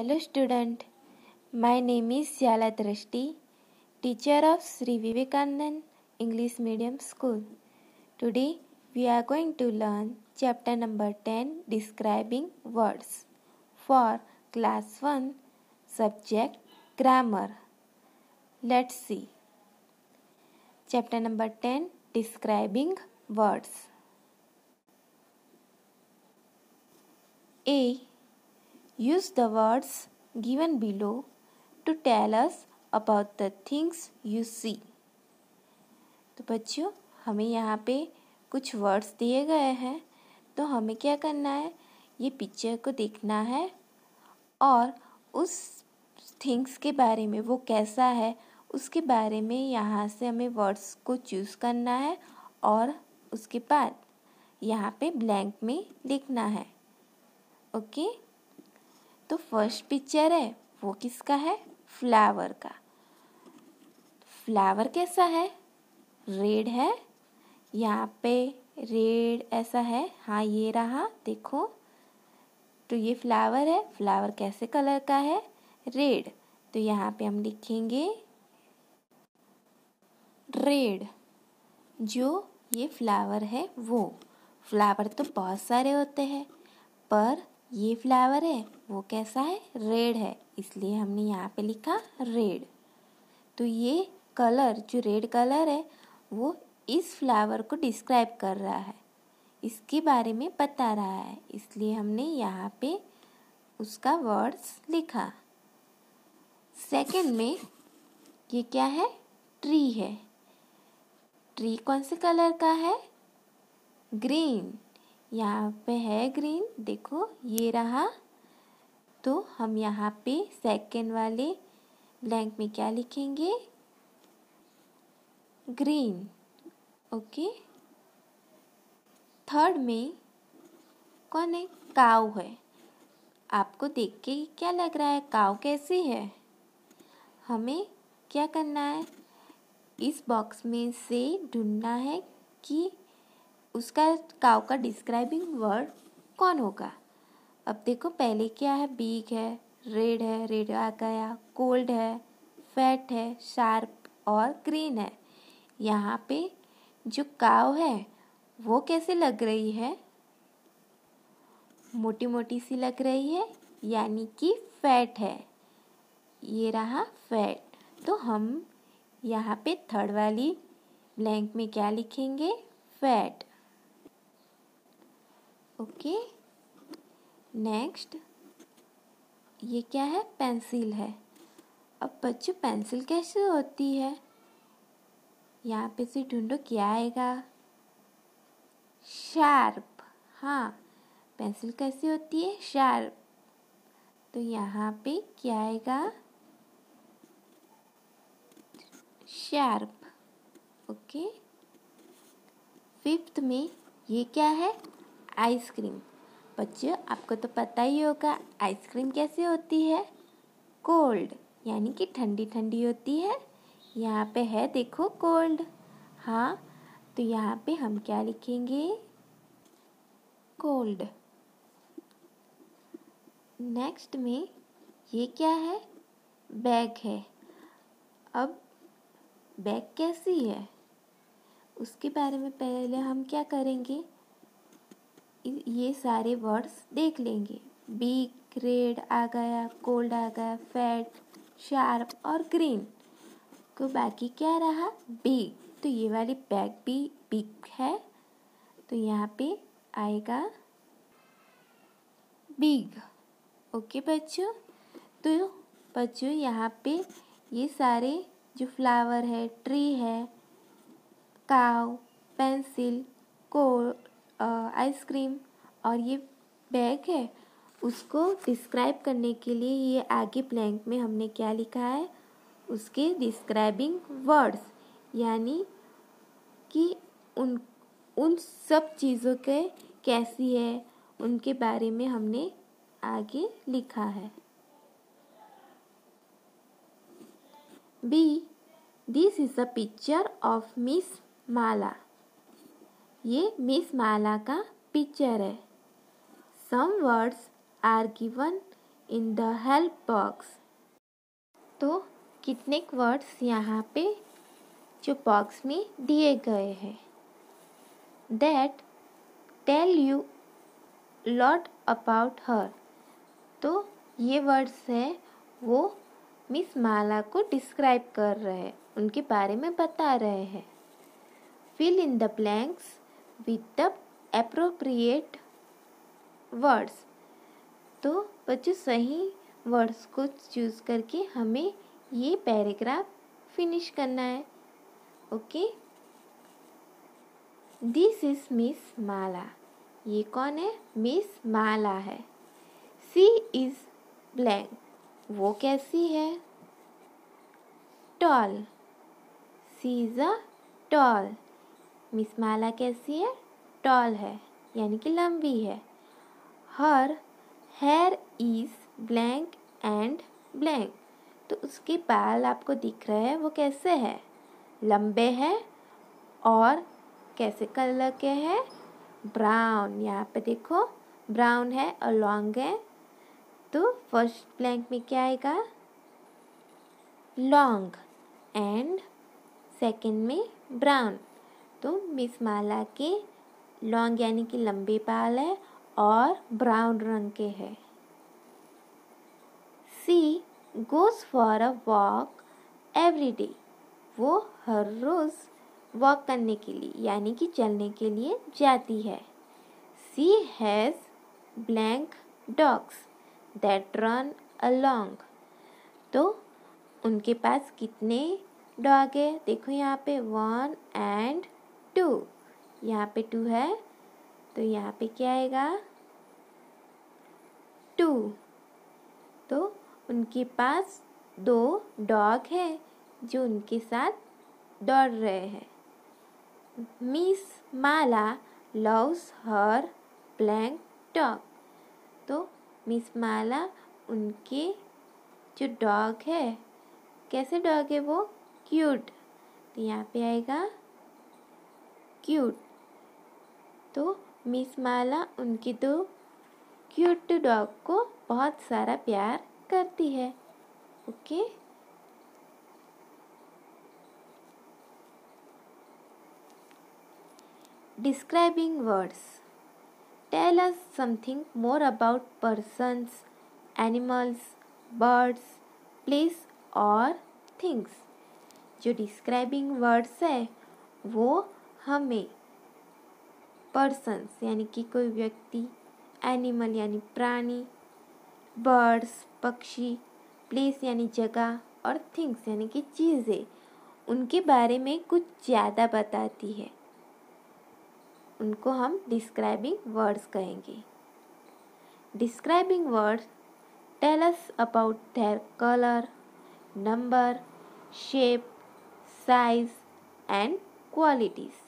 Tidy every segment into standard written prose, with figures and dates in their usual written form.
Hello student, my name is Syala Drashti, teacher of Sri Vivekanand English Medium School. Today we are going to learn chapter number 10 describing words for class 1 subject grammar. Let's see. Chapter number 10 describing words. A. Use the words given below to tell us about the things you see. तो बच्चों हमें यहाँ पे कुछ words दिए गए हैं, तो हमें क्या करना है, ये पिक्चर को देखना है और उस थिंग्स के बारे में, वो कैसा है उसके बारे में यहाँ से हमें वर्ड्स को चूज़ करना है और उसके बाद यहाँ पे ब्लैंक में लिखना है. ओके तो फर्स्ट पिक्चर है वो किसका है, फ्लावर का. फ्लावर कैसा है, रेड है. यहाँ पे रेड ऐसा है, हाँ ये रहा देखो. तो ये फ्लावर है, फ्लावर कैसे कलर का है, रेड. तो यहाँ पे हम लिखेंगे रेड. जो ये फ्लावर है वो, फ्लावर तो बहुत सारे होते हैं पर ये फ्लावर है वो कैसा है, रेड है, इसलिए हमने यहाँ पे लिखा रेड. तो ये कलर जो रेड कलर है वो इस फ्लावर को डिस्क्राइब कर रहा है, इसके बारे में बता रहा है, इसलिए हमने यहाँ पे उसका वर्ड्स लिखा. सेकंड में ये क्या है, ट्री है. ट्री कौन से कलर का है, ग्रीन. यहाँ पे है ग्रीन, देखो ये रहा. तो हम यहाँ पे सेकंड वाले ब्लैंक में क्या लिखेंगे, ग्रीन. ओके थर्ड में कौन है, काऊ है. आपको देख के क्या लग रहा है, काऊ कैसी है. हमें क्या करना है, इस बॉक्स में से ढूंढना है कि उसका काऊ का डिस्क्राइबिंग वर्ड कौन होगा. अब देखो पहले क्या है, बिग है, रेड आ गया, कोल्ड है, फैट है, शार्प और ग्रीन है. यहाँ पे जो काऊ है वो कैसे लग रही है, मोटी मोटी सी लग रही है, यानी कि फैट है. ये रहा फैट. तो हम यहाँ पे थर्ड वाली ब्लैंक में क्या लिखेंगे, फैट. ओके नेक्स्ट ये क्या है, पेंसिल है. अब बच्चों पेंसिल कैसे होती है, यहाँ पे से ढूंढो क्या आएगा, शार्प. हाँ पेंसिल कैसी होती है, शार्प. तो यहाँ पे क्या आएगा, शार्प. ओके फिफ्थ में ये क्या है, आइसक्रीम. बच्चों आपको तो पता ही होगा आइसक्रीम कैसे होती है, कोल्ड, यानी कि ठंडी ठंडी होती है. यहाँ पे है देखो कोल्ड. हाँ तो यहाँ पे हम क्या लिखेंगे, कोल्ड. नेक्स्ट में ये क्या है, बैग है. अब बैग कैसी है उसके बारे में पहले हम क्या करेंगे, ये सारे वर्ड्स देख लेंगे. बिग, रेड आ गया, कोल्ड आ गया, फैट, शार्प और ग्रीन. को बाकी क्या रहा, बिग. तो ये वाली बैग भी बिग है, तो यहाँ पे आएगा बिग. ओके बच्चों. तो बच्चों यहाँ पे ये सारे जो फ्लावर है, ट्री है, काऊ, पेंसिल, आइसक्रीम और ये बैग है, उसको डिस्क्राइब करने के लिए ये आगे ब्लैंक में हमने क्या लिखा है, उसके डिस्क्राइबिंग वर्ड्स, यानी कि उन सब चीज़ों के कैसी है उनके बारे में हमने आगे लिखा है. B. This is a picture of miss Mala. ये मिस माला का पिक्चर है. Some words are given in the help box. तो कितने वर्ड्स यहाँ पे जो बॉक्स में दिए गए हैं. That tell you lot about her. तो ये वर्ड्स है वो मिस माला को डिस्क्राइब कर रहे हैं, उनके बारे में बता रहे हैं. Fill in the blanks with the appropriate words. तो बच्चों सही वर्ड्स को चूज़ करके हमें ये पैराग्राफ फिनिश करना है. Okay. This is miss Mala. ये कौन है? मिस माला है. She is blank. वो कैसी है? Tall. She is a tall. Miss Mala कैसी है? टॉल है, यानी कि लंबी है. Her hair is blank and blank. तो उसके बाल आपको दिख रहे हैं, वो कैसे है? लंबे हैं और कैसे कलर के हैं? ब्राउन. यहाँ पे देखो ब्राउन है और लॉन्ग है. तो फर्स्ट ब्लैंक में क्या आएगा? लॉन्ग. एंड सेकंड में ब्राउन. तो मिस माला के लॉन्ग यानी कि लंबे बाल है और ब्राउन रंग के है. She goes for a walk every day. वो हर रोज वॉक करने के लिए यानी कि चलने के लिए जाती है. She has blank dogs that run along. तो उनके पास कितने डॉग है? देखो यहाँ पे 1 and 2. यहाँ पे 2 है तो यहाँ पे क्या आएगा? 2. तो उनके पास 2 डॉग है जो उनके साथ दौड़ रहे हैं. मिस माला लव्स हर ब्लैंक डॉग. तो मिस माला उनके जो डॉग है, कैसे डॉग है वो? क्यूट. तो यहाँ पे आएगा क्यूट. तो मिस माला उनके 2 क्यूट डॉग को बहुत सारा प्यार करती है. Okay. Describing words. Tell us something more about persons, animals, birds, place और things. जो describing words है वो हमें persons यानी कि कोई व्यक्ति, animal यानी प्राणी, birds पक्षी, place यानी जगह और things यानी कि चीज़ें, उनके बारे में कुछ ज़्यादा बताती है. उनको हम डिस्क्राइबिंग वर्ड्स कहेंगे. Describing words tell us about their colour, number, shape, size and qualities.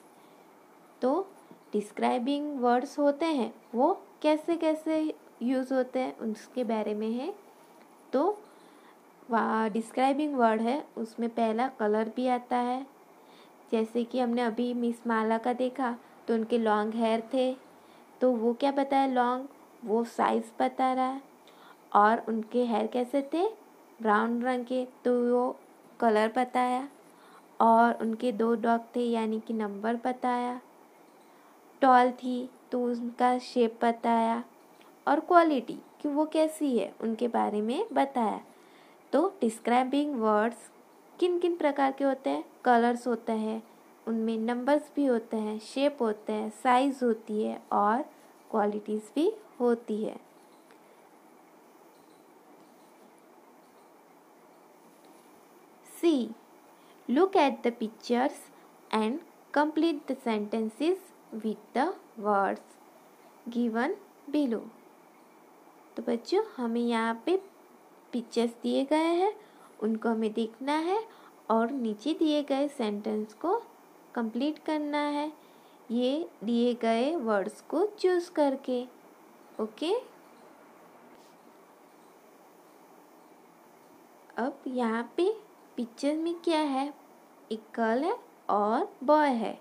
तो डिस्क्राइबिंग वर्ड्स होते हैं वो कैसे कैसे यूज़ होते हैं उसके बारे में है. तो वहाँ डिस्क्राइबिंग वर्ड है उसमें पहला कलर भी आता है. जैसे कि हमने अभी मिस माला का देखा तो उनके लॉन्ग हेयर थे, तो वो क्या बताया? लॉन्ग. वो साइज़ बता रहा है. और उनके हेयर कैसे थे? ब्राउन रंग के, तो वो कलर बताया. और उनके 2 डॉग थे यानी कि नंबर बताया. टॉल थी तो उनका शेप बताया. और क्वालिटी कि वो कैसी है उनके बारे में बताया. तो डिस्क्राइबिंग वर्ड्स किन किन प्रकार के होते हैं? कलर्स होता है, उनमें नंबर्स भी होते हैं, शेप होते हैं, साइज होती है और क्वालिटीज़ भी होती है. C. Look at the pictures and complete the sentences with the words given below. तो बच्चों हमें यहाँ पे पिक्चर्स दिए गए हैं, उनको हमें देखना है और नीचे दिए गए सेंटेंस को कंप्लीट करना है ये दिए गए वर्ड्स को चूज़ करके. ओके. अब यहाँ पे पिक्चर में क्या है? एक गर्ल है और बॉय है.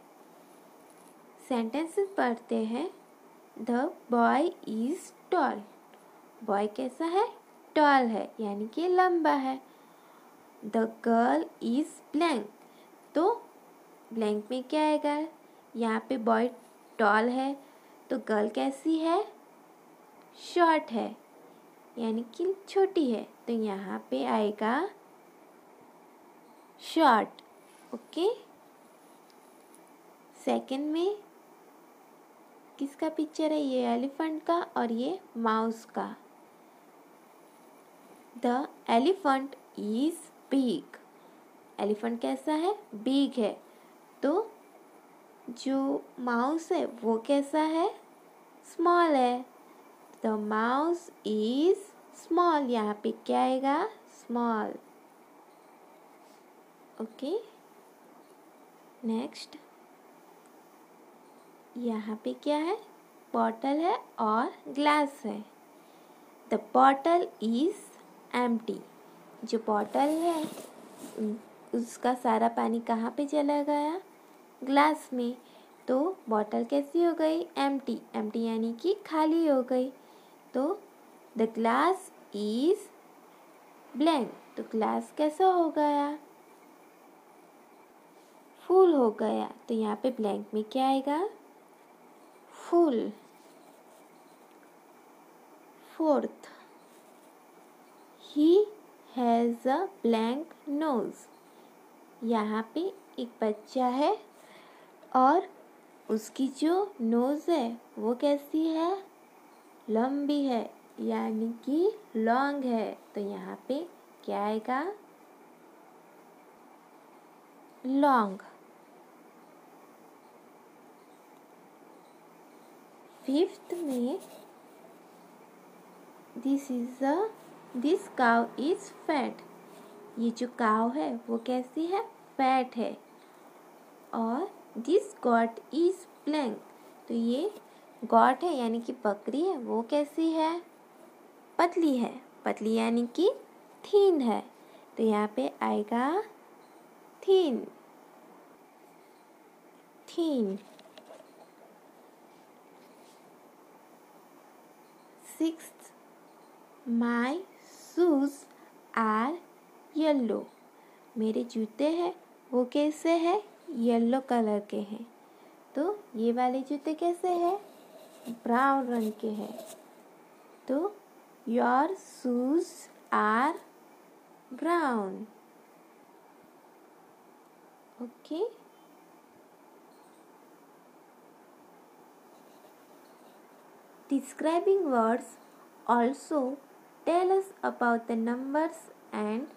सेंटेंसेस पढ़ते हैं. The boy is tall. Boy कैसा है? टॉल है यानी कि लंबा है। द गर्ल इज ब्लैंक, तो ब्लैंक में क्या आएगा? यहाँ पे बॉय टॉल है तो गर्ल कैसी है? शॉर्ट है यानी कि छोटी है, तो यहाँ पे आएगा शॉर्ट। ओके, सेकंड में किसका पिक्चर है? ये एलिफेंट का और ये माउस का। The elephant is big, elephant कैसा है? बिग है। तो जो माउस है वो कैसा है? स्मॉल है। द माउस इज स्मॉल, यहाँ पे क्या आएगा? स्मॉल। ओके, नेक्स्ट यहाँ पे क्या है? बॉटल है और ग्लास है। द बॉटल इज एम्प्टी, जो बॉटल है उसका सारा पानी कहाँ पे चला गया? ग्लास में। तो बॉटल कैसी हो गई? एम्प्टी, एम्प्टी यानी कि खाली हो गई। तो द ग्लास इज ब्लैंक, तो ग्लास कैसा हो गया? फुल हो गया। तो यहाँ पे ब्लैंक में क्या आएगा? Full. Fourth, he has a blank nose, यहाँ पे एक बच्चा है और उसकी जो नोज है वो कैसी है? लंबी है यानी कि लॉन्ग है, तो यहाँ पे क्या आएगा? लॉन्ग। फिफ्थ में दिस काउ इज फैट, ये जो काउ है वो कैसी है? फैट है। और दिस गॉट इज ब्लैंक, तो ये गॉट है यानी कि बकरी है, वो कैसी है? पतली है, पतली यानी कि थीन है, तो यहाँ पे आएगा thin. Thin. Sixth, my shoes are yellow, मेरे जूते हैं वो कैसे हैं? येलो कलर के हैं। तो ये वाले जूते कैसे हैं? ब्राउन रंग के हैं। तो your shoes are brown. Okay, describing words also tell us about the numbers and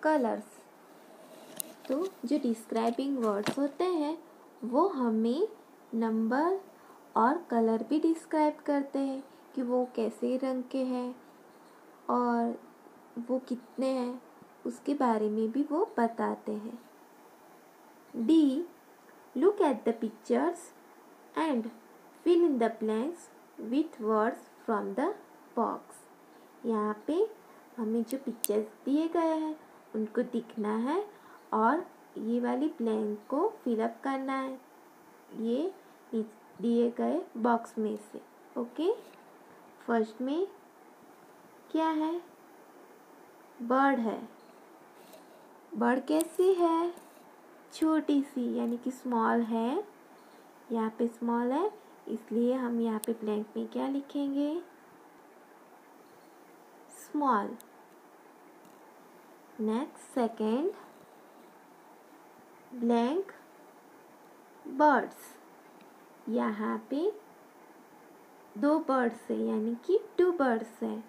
colors. तो जो डिस्क्राइबिंग वर्ड्स होते हैं वो हमें नंबर और कलर भी डिस्क्राइब करते हैं कि वो कैसे रंग के हैं और वो कितने हैं, उसके बारे में भी वो बताते हैं। D, look at the pictures and fill in the blanks with words from the box. यहाँ पे हमें जो पिक्चर्स दिए गए हैं उनको दिखना है और ये वाली ब्लैंक को फिलअप करना है ये दिए गए बॉक्स में से। ओके, फर्स्ट में क्या है? बर्ड है। बर्ड कैसी है? छोटी सी यानी कि स्मॉल है, यहाँ पे स्मॉल है इसलिए हम यहाँ पे ब्लैंक में क्या लिखेंगे? Small. Next, second, blank birds, यहाँ पे दो बर्ड्स है यानी कि 2 बर्ड्स है,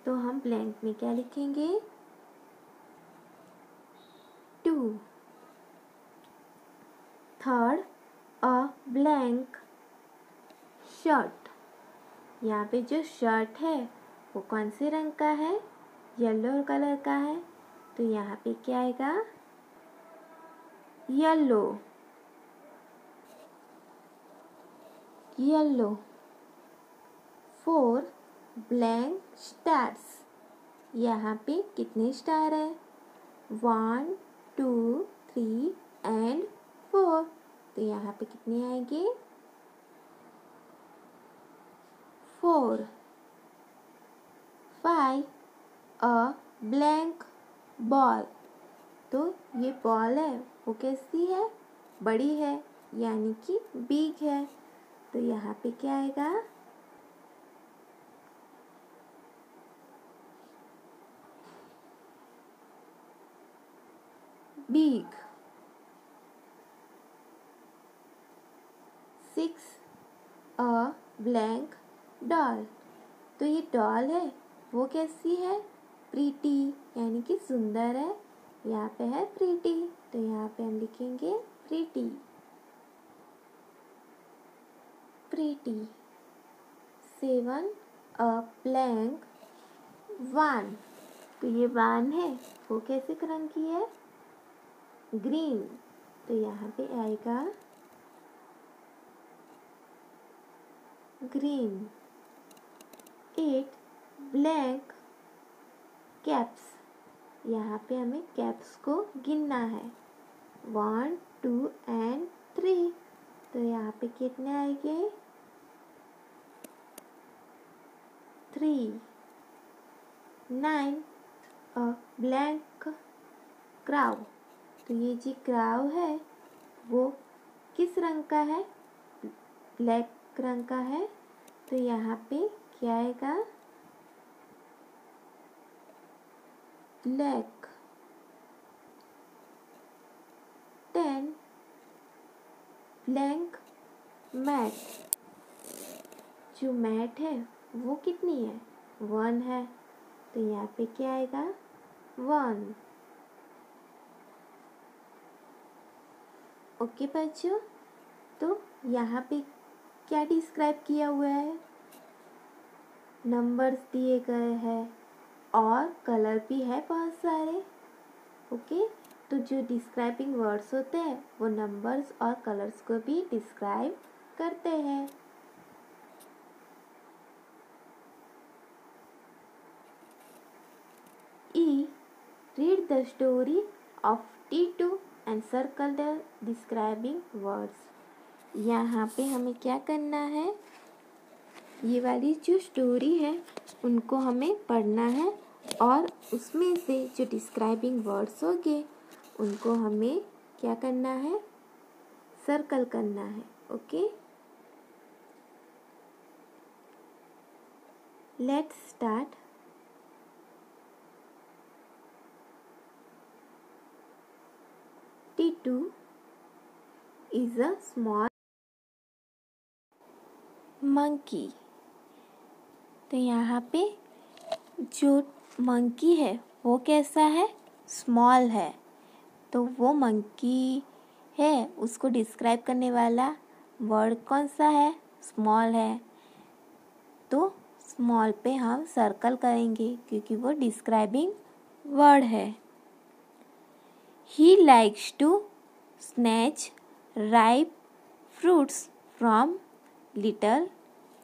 तो हम ब्लैंक में क्या लिखेंगे? 2। थर्ड, अ ब्लैंक शर्ट, यहाँ पे जो शर्ट है वो कौन से रंग का है? येलो कलर का है, तो यहाँ पे क्या आएगा? येलो। येलो। 4, ब्लैंक स्टार्स, यहाँ पे कितने स्टार है? 1, 2, 3 एंड 4, तो यहाँ पे कितने आएंगे? 4। 5, अ ब्लैंक बॉल। तो ये बॉल है वो कैसी है, बड़ी है यानी कि बिग है। तो यहाँ पे क्या आएगा, बिग। 6 a blank doll. तो ये डॉल है वो कैसी है, प्रीटी यानी कि सुंदर है। यहाँ पे है प्रीटी, तो यहाँ पे हम लिखेंगे प्रीटी, प्रीटी। 7 अ ब्लैंक वान। तो ये वान है वो कैसे रंग की है, ग्रीन। तो यहाँ पे आएगा ग्रीन। 8 blank caps. यहाँ पे हमें कैप्स को गिनना है, 1 2 एंड 3। तो यहाँ पे कितने आएंगे, 3। 9 अ ब्लैंक क्राउ। तो ये जी क्राउ है वो किस रंग का है, ब्लैक रंग का है। तो यहाँ पे क्या आएगा, ब्लैक। 10 blank mat. जो मैट है वो कितनी है, 1 है। तो यहाँ पे क्या आएगा, 1। ओके बच्चों, तो यहाँ पे क्या डिस्क्राइब किया हुआ है, नंबर्स दिए गए हैं और कलर भी है बहुत सारे। ओके, तो जो डिस्क्राइबिंग वर्ड्स होते हैं वो नंबर्स और कलर्स को भी डिस्क्राइब करते हैं। E. Read the story of T2 and circle the describing words. यहाँ पे हमें क्या करना है, ये वाली जो स्टोरी है उनको हमें पढ़ना है और उसमें से जो डिस्क्राइबिंग वर्ड्स होंगे उनको हमें क्या करना है, सर्कल करना है। Okay, let's start. T2 is a small monkey। तो यहाँ पे जो मंकी है वो कैसा है, स्मॉल है। तो वो मंकी है उसको डिस्क्राइब करने वाला वर्ड कौन सा है, स्मॉल है। तो स्मॉल पे हम सर्कल करेंगे क्योंकि वो डिस्क्राइबिंग वर्ड है। He likes to snatch ripe fruits from little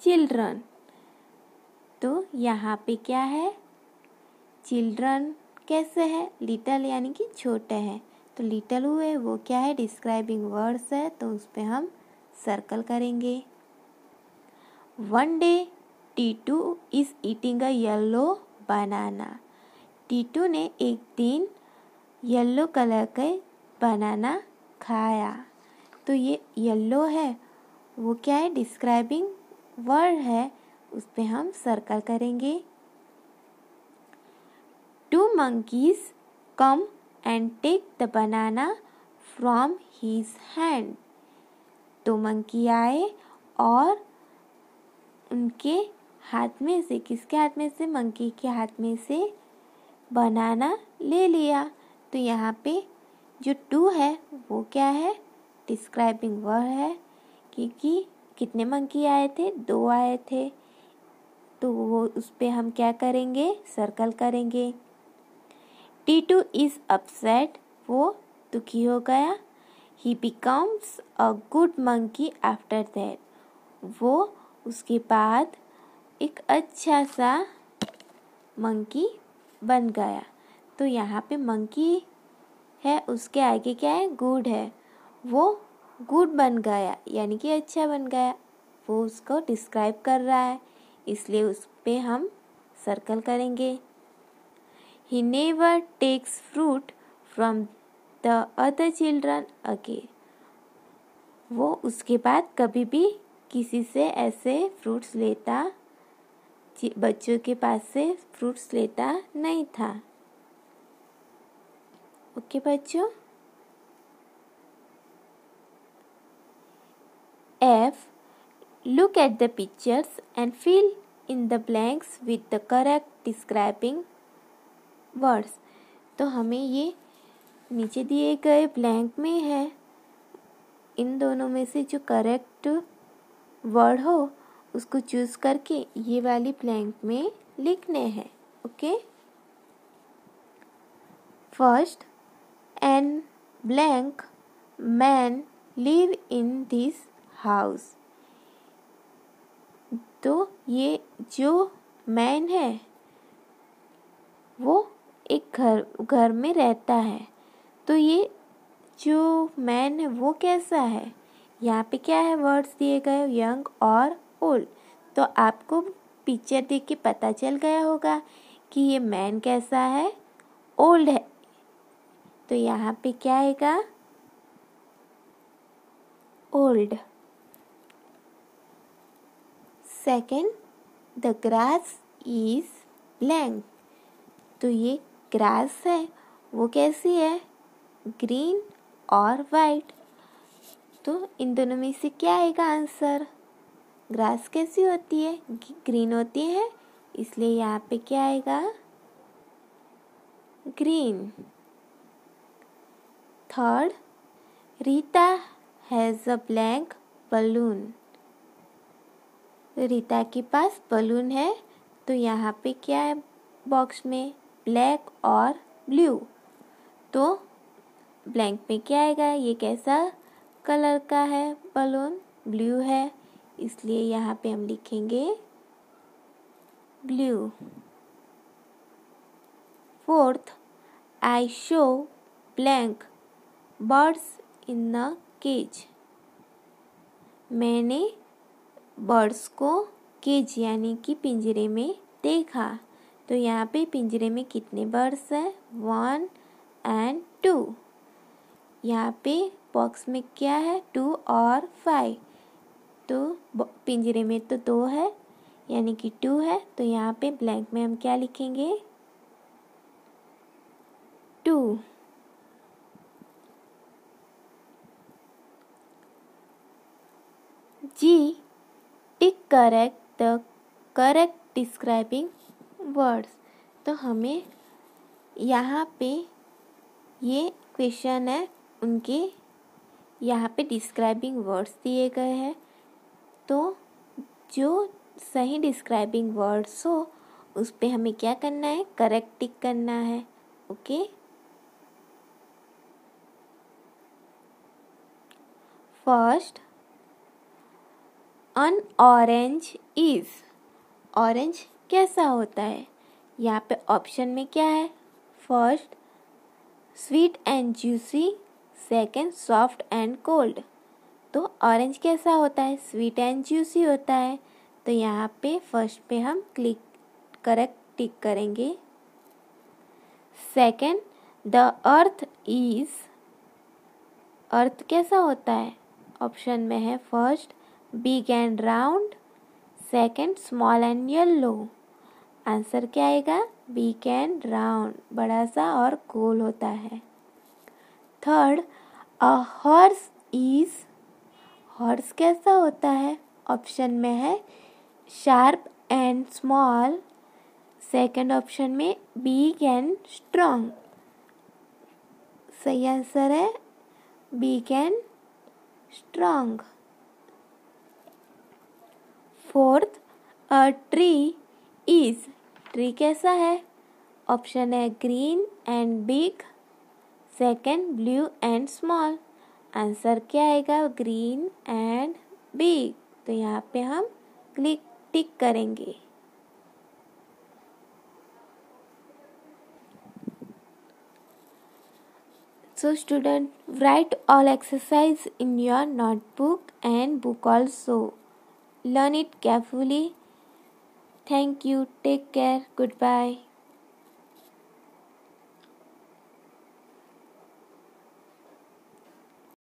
children। तो यहाँ पे क्या है, चिल्ड्रन कैसे है, लिटल यानी कि छोटे हैं। तो लिटल हुए वो क्या है, डिस्क्राइबिंग वर्ड्स है, तो उस पर हम सर्कल करेंगे। One day T2 is eating a yellow banana। T2 ने एक दिन येलो कलर के बनाना खाया। तो ये येलो है वो क्या है, डिस्क्राइबिंग वर्ड है, उस पे हम सर्कल करेंगे। 2 monkeys come and take the banana from his hand। 2 monkey आए और उनके हाथ में से, किसके हाथ में से, मंकी के हाथ में से बनाना ले लिया। तो यहाँ पे जो 2 है वो क्या है, डिस्क्राइबिंग वर्ड है क्योंकि कितने मंकी आए थे, 2 आए थे। तो वो उस पे हम क्या करेंगे, सर्कल करेंगे। T2 is upset. वो दुखी हो गया। He becomes a good monkey after that। वो उसके बाद एक अच्छा सा मंकी बन गया। तो यहाँ पे मंकी है उसके आगे क्या है, गुड है। वो गुड बन गया यानी कि अच्छा बन गया, वो उसको डिस्क्राइब कर रहा है, इसलिए उस पे हम सर्कल करेंगे। He never takes fruit from the other children again. वो उसके बाद कभी भी किसी से ऐसे फ्रूट्स लेता, बच्चों के पास से फ्रूट्स लेता नहीं था. ओके बच्चों. F. Look at the pictures and fill in the blanks with the correct describing words. तो हमें ये नीचे दिए गए ब्लैंक में है, इन दोनों में से जो करेक्ट वर्ड हो उसको चूज करके ये वाली ब्लैंक में लिखने हैं. Okay. First, N blank man live in this house. तो ये जो मैन है वो एक घर में रहता है. तो ये जो मैन है वो कैसा है? यहाँ पे क्या है, वर्ड्स दिए गए यंग और ओल्ड. तो आपको पिक्चर देख के पता चल गया होगा कि ये मैन कैसा है, ओल्ड है. तो यहाँ पे क्या आएगा, old. Second, the grass is blank. तो ये ग्रास है वो कैसी है, ग्रीन और वाइट. तो इन दोनों में से क्या आएगा आंसर? ग्रास कैसी होती है, ग्रीन होती है, इसलिए यहाँ पे क्या आएगा, green. Third, Rita has a blank balloon. Rita के पास बलून है. तो यहाँ पे क्या है बॉक्स में, ब्लैक और ब्लू. तो ब्लैंक में क्या आएगा, ये कैसा कलर का है बलून, ब्लू है, इसलिए यहाँ पे हम लिखेंगे blue. Fourth, I show blank birds in a cage. मैंने बर्ड्स को केज यानी कि पिंजरे में देखा. तो यहाँ पे पिंजरे में कितने बर्ड्स हैं, 1 and 2. यहाँ पे बॉक्स में क्या है, 2 और 5. तो पिंजरे में तो 2 है यानी कि 2 है. तो यहाँ पे ब्लैंक में हम क्या लिखेंगे, 2. G, tick correct the correct describing words. तो हमें यहाँ पे ये क्वेश्चन है, उनके यहाँ पे डिस्क्राइबिंग वर्ड्स दिए गए हैं. तो जो सही डिस्क्राइबिंग वर्ड्स हो उस पे हमें क्या करना है, करेक्ट टिक करना है. Okay. First, an orange is. Orange कैसा होता है? यहाँ पे ऑप्शन में क्या है, first sweet and juicy, second soft and cold. तो ऑरेंज कैसा होता है, स्वीट एंड जूसी होता है. तो यहाँ पे फर्स्ट पे हम क्लिक करेक्ट टिक करेंगे. Second, the earth is. Earth कैसा होता है? ऑप्शन में है first big and round, second small and yellow. Answer क्या आएगा, बिग एंड राउंड, बड़ा सा और गोल होता है. Third, a horse is. Horse कैसा होता है? ऑप्शन में है sharp and small, second option में बिग एंड स्ट्रॉन्ग. सही आंसर है big and strong. Fourth, a tree is. Tree कैसा है? ऑप्शन है green and big, second blue and small. Answer क्या आएगा, ग्रीन एंड बिग. तो यहाँ पे हम क्लिक टिक करेंगे. So student, write all exercise in your notebook and book also. Learn it carefully. Thank you. Take care. Goodbye.